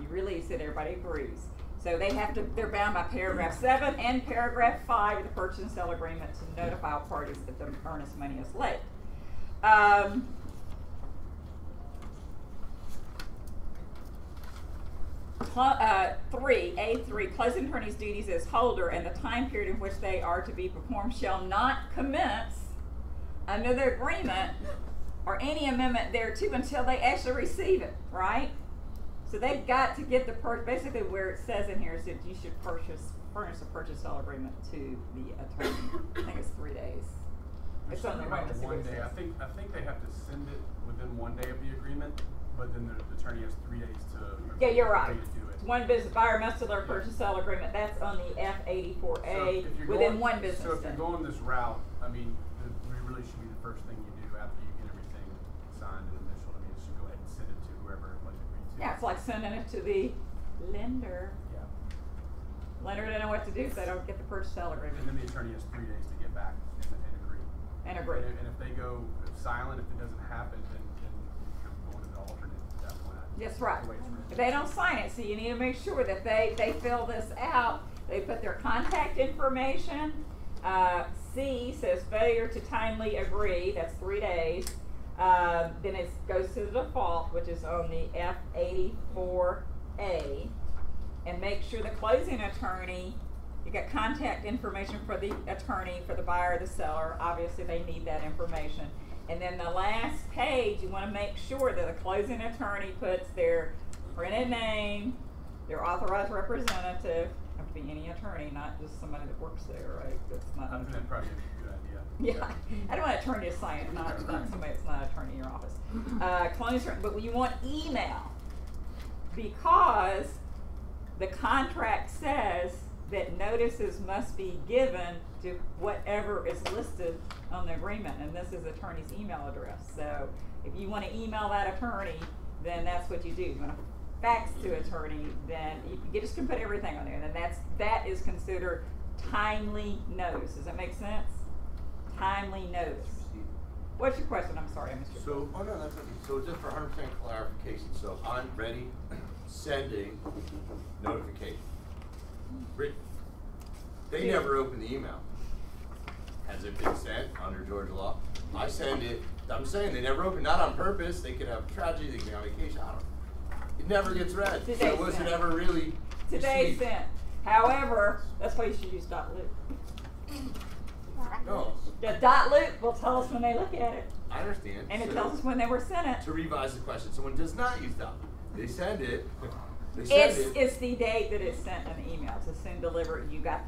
S3: you release it, everybody agrees. So they're bound by paragraph 7 and paragraph 5 of the purchase and sale agreement to notify all parties that the earnest money is late. A3, closing attorney's duties as holder and the time period in which they are to be performed shall not commence under the agreement or any amendment thereto until they actually receive it, right? So they've got to get the basically where it says in here is that you should furnish a purchase sale agreement to the attorney. I think it's 3 days. It's on the
S5: about
S3: right.
S5: 1 day. I think they have to send it within 1 day of the agreement, but then the attorney has 3 days to.
S3: Yeah, you're right.
S5: To do it.
S3: One business buyer must deliver purchase sale agreement. That's on the F84A within one business
S5: So if
S3: day.
S5: you're going this route, I mean, it really should be the first thing you do after you get everything signed and initialed. I mean, you should go ahead and send it to whoever everybody agreed to.
S3: Yeah, it's like sending it to the lender.
S5: Yeah.
S3: Lender doesn't know what to do if they don't get the purchase sale agreement.
S5: And then the attorney has 3 days to get back and agree.
S3: And agree.
S5: And if they go silent, if it doesn't happen, then you're going to the alternate at that point.
S3: That's right.
S5: The way it's written.
S3: If they don't sign it, so you need to make sure that they fill this out. They put their contact information. C says failure to timely agree. That's 3 days. Then it goes to the default, which is on the F84A. And make sure the closing attorney, you got contact information for the attorney, for the buyer or the seller. Obviously, they need that information. And then the last page, you want to make sure that the closing attorney puts their printed name, their authorized representative, have to be any attorney, not just somebody that works there, right? That's not.
S5: I think that'd probably be a good idea.
S3: Yeah, I don't want an attorney to sign it, not somebody that's not an attorney in your office. Closing, but you want email because the contract says that notices must be given to whatever is listed on the agreement, and this is attorney's email address. So if you want to email that attorney, then that's what you do. You want to fax to attorney, then you just can put everything on there, and then that is considered timely notice. Does that make sense? Timely notice. What's your question? I'm sorry, I missed your
S8: So, oh no, that's okay. So just for 100% clarification, so I'm ready, sending notification. Written. They never open the email. Has it been sent under Georgia law? I send it. I'm saying they never open, not on purpose. They could have tragedy, they could be on vacation. I don't know. It never gets read.
S3: Today
S8: So was it ever really
S3: Today
S8: received?
S3: sent. However, that's why you should use .loop.
S8: No,
S3: The .loop will tell us when they look at it,
S8: I understand.
S3: and it
S8: So,
S3: tells us when they were sent it.
S8: to revise the question, someone does not use .loop. They send it. They send it.
S3: It's the date that it's sent an email to send deliver.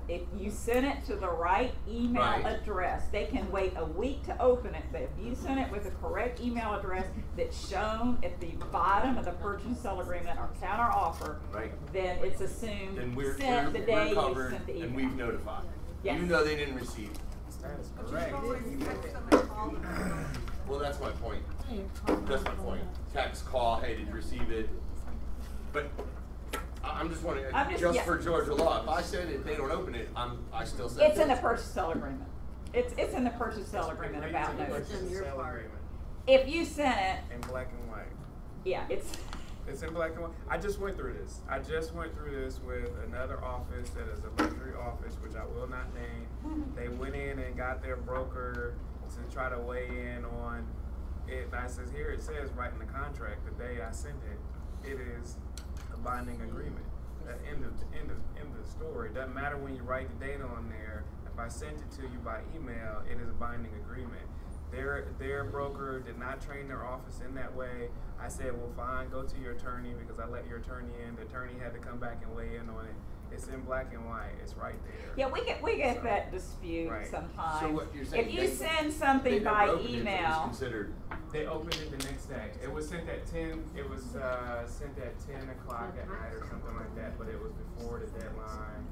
S3: If you send it to the right email
S8: Right.
S3: address, they can wait a week to open it. But if you send it with the correct email address that's shown at the bottom of the purchase and sell agreement or counter offer,
S8: Right.
S3: then it's assumed
S8: Then we're
S3: sent the day you
S8: covered,
S3: sent the email.
S8: and we've notified,
S3: Yes.
S8: even though they didn't receive it.
S1: That is correct.
S8: Well, that's my point. That's my point. Text, call, hey, did you receive it? But I'm just wondering, just
S3: yeah.
S8: for Georgia law, if I send it, they don't open it, I still send it.
S3: It's in the purchase sell agreement. It's in the purchase sell agreement about notice.
S1: It's in your part.
S3: If you sent it,
S1: In black and white.
S3: yeah, it's.
S1: It's in black and white. I just went through this. With another office that is a luxury office, which I will not name. They went in and got their broker to try to weigh in on it. And I says, here it says right in the contract, the day I sent it, it is a binding agreement. End of the story. It doesn't matter when you write the date on there. If I sent it to you by email, it is a binding agreement. Their broker did not train their office in that way. I said, well, fine, go to your attorney because I let your attorney in. The attorney had to come back and weigh in on it. It's in black and white. It's right there.
S3: Yeah, we get that dispute
S1: Right.
S3: sometimes.
S8: So what you're saying,
S3: if you
S8: they-
S3: send
S8: They
S3: something
S8: never
S3: by
S8: opened it, so it's
S3: email,
S8: considered.
S1: They opened it the next day. It was sent at 10. It was sent at 10 o'clock at night or something like that. But it was before the deadline.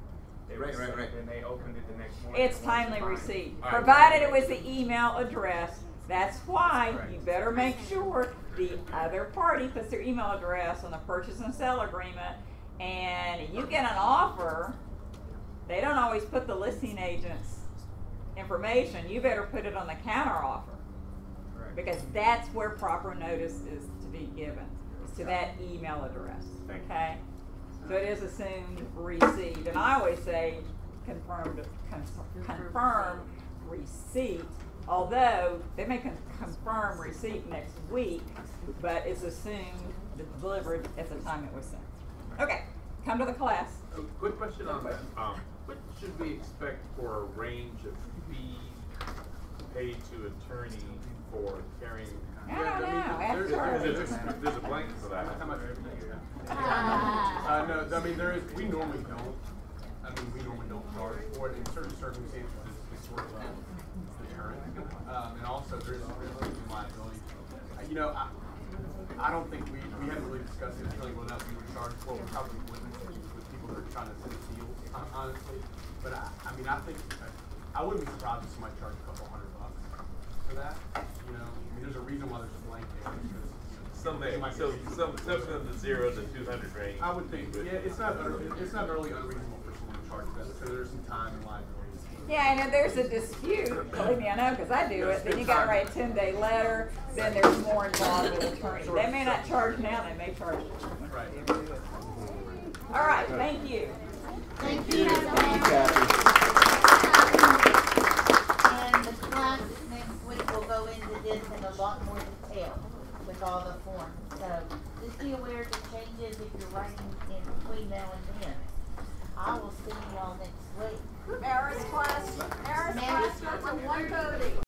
S8: Right.
S1: And they opened it the next morning.
S3: it's timely receipt,
S8: All right.
S3: provided it was the email address. That's why
S1: Correct.
S3: you better make sure the other party puts their email address on the purchase and sell agreement. And you get an offer, they don't always put the listing agent's information. You better put it on the counter offer.
S1: Correct.
S3: Because that's where proper notice is to be given, is to that email address, okay? So it is assumed received, and I always say confirm receipt, although they may confirm receipt next week, but it's assumed delivered at the time it was sent. Okay, come to the class.
S12: Quick question on that. What should we expect for a range of fees
S7: pay to attorney for carrying?
S3: I don't know. Ask
S7: There's
S3: her.
S7: there's a blanket for that.
S5: How much every year? No, I mean, there is, we normally don't. I mean, we normally don't charge for it. In certain circumstances, it's sort of deterrent. And also, there's liability. You know, I don't think we haven't really discussed it really well enough. We would charge what we probably wouldn't with people that are trying to send deals, honestly. But I mean, I think I wouldn't be surprised if somebody charged a couple $100 for that. You know, I mean, there's a reason why there's a blanket.
S7: Something of the 0 to 200 range.
S5: I would think, yeah, it's not really unreasonable for someone to charge that. So there's some time and liability.
S3: Yeah, and if there's a dispute, believe me, I know because I do it, then you gotta write a 10-day letter, then there's more involved with attorney. They may not charge now, they may charge you.
S5: Right.
S3: All right, thank you.
S2: Thank you. And the class next week will go into this in a lot more detail with all the forms. So just be aware of the changes if you're writing in between now and then. I will see you all next week.
S11: Maris class starts at 1:30.